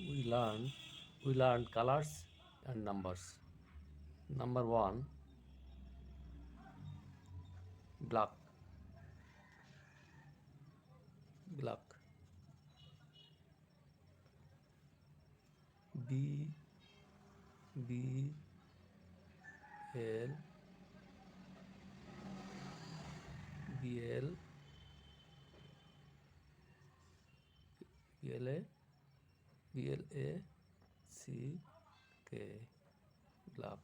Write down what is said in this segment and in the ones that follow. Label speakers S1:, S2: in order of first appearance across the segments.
S1: we learn we learn colors and numbers. Number 1, black. Black. B B L B L B L A B L A C K. Black.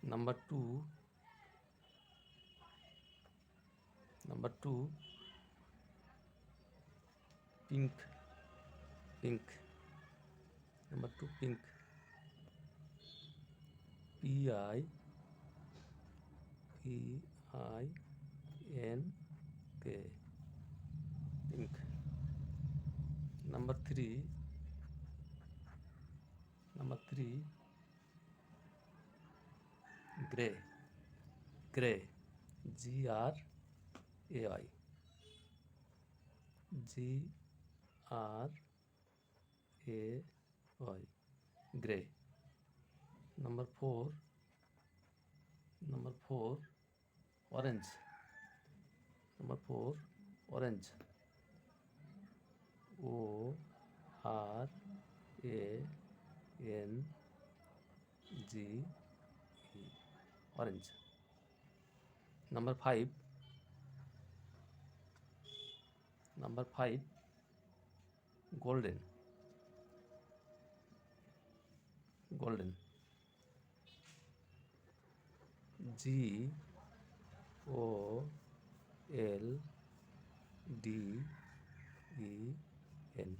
S1: Number 2, pink. Pink. Number 2, pink. P I P I N K. Pink. Number 3, gray. Gray. G R A Y. G R A Y. Gray. Number 4, orange. Number 4, orange. O R A N G E. Orange. Number 5, golden. Golden. G O L D E N.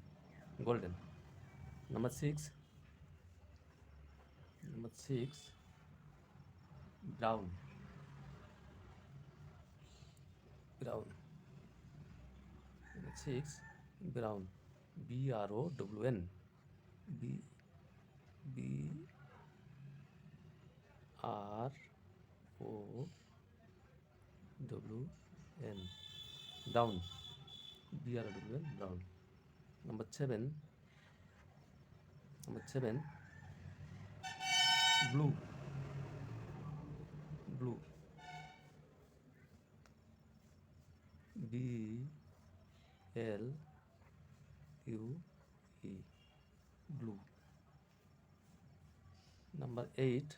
S1: Golden. Number 6, brown. Brown. Number 6, brown. B R O W N. B R O W N. Brown. B R O W N. Brown. Number 7, blue. Blue. B L U E. Blue. Number 8,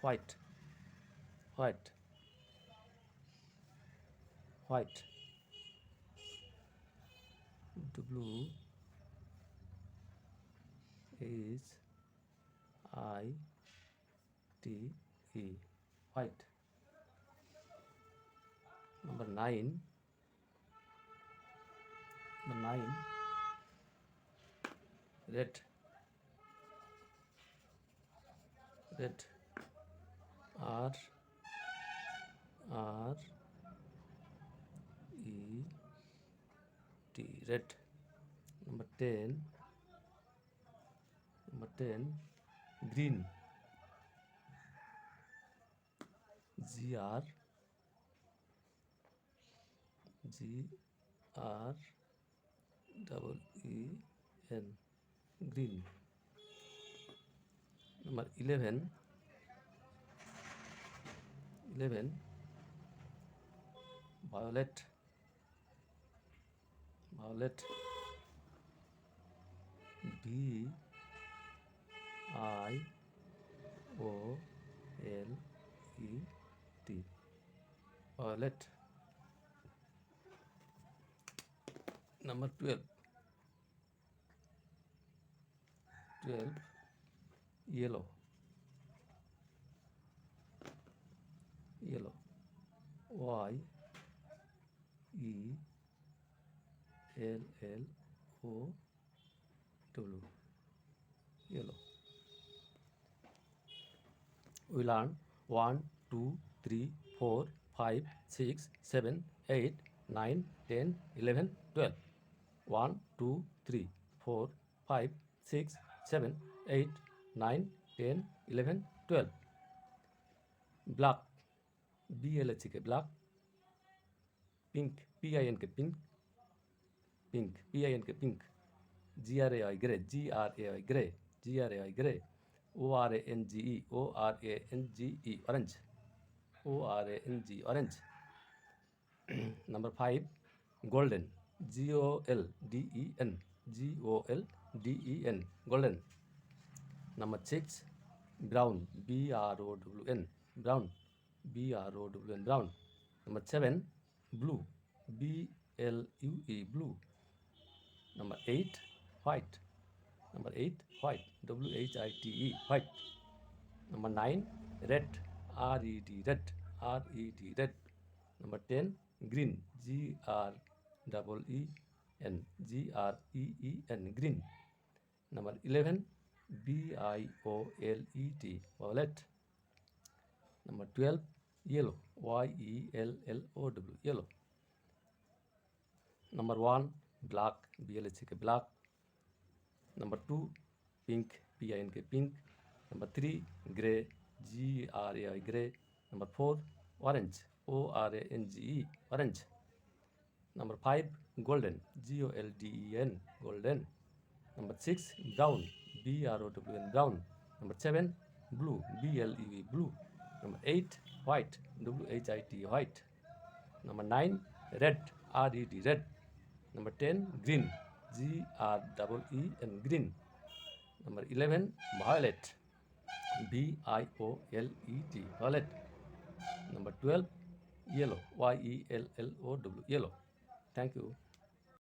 S1: white. White. White. W H I T E. White. Number 9, red. Red. R R E T. Red. Number 10, green. G R double E N. Green. Number 11, violet. Violet. V I O L E T. Violet. Number 12, yellow. Yellow. Y E L L O W. Yellow. We learn 1, 2, 3, 4, 5, 6, 7, 8, 9, 10, 11, 12. 1, 2, 3, 4, 5, 6, 7, 8, 9, 10, 11, 12. Black. B L H K. Black. Pink. P I N K. Pink. pink, P-I-N-K, pink. G-R-A-I, gray, G-R-A-I, gray, G-R-A-I, gray. O-R-A-N-G-E, O-R-A-N-G-E, orange, O-R-A-N-G, orange. Number 5, golden, G-O-L-D-E-N, G-O-L-D-E-N, golden. Number 6, brown, B-R-O-W-N, brown, B-R-O-W-N, brown. Number 7, blue, B-L-U-E, blue. Number 8, white. Number 8, white, W-H-I-T-E, white. Number 9, red, R-E-D, red, R-E-D, red. Number 10, green, G-R-E-E-N, G-R-E-E-N, green. Number 11, V-I-O-L-E-T, violet. Number 12, yellow, Y-E-L-L-O-W, yellow. Number 1, black, B-L-A-C-K, black. Number 2, pink, P-I-N-K, pink. Number 3, gray, G-R-A-I, gray. Number 4, orange, O-R-A-N-G-E, orange. Number 5, golden, G-O-L-D-E-N, golden. Number 6, brown, B-R-O-W-N, brown. Number 7, blue, B-L-U-E, blue. Number 8, white, W-H-I-T, white. Number 9, red, R-E-D, red. Number 10, green, G-R-E-E-N, green. Number 11, violet, V-I-O-L-E-T, violet. Number 12, yellow, Y-E-L-L-O-W, yellow. Thank you.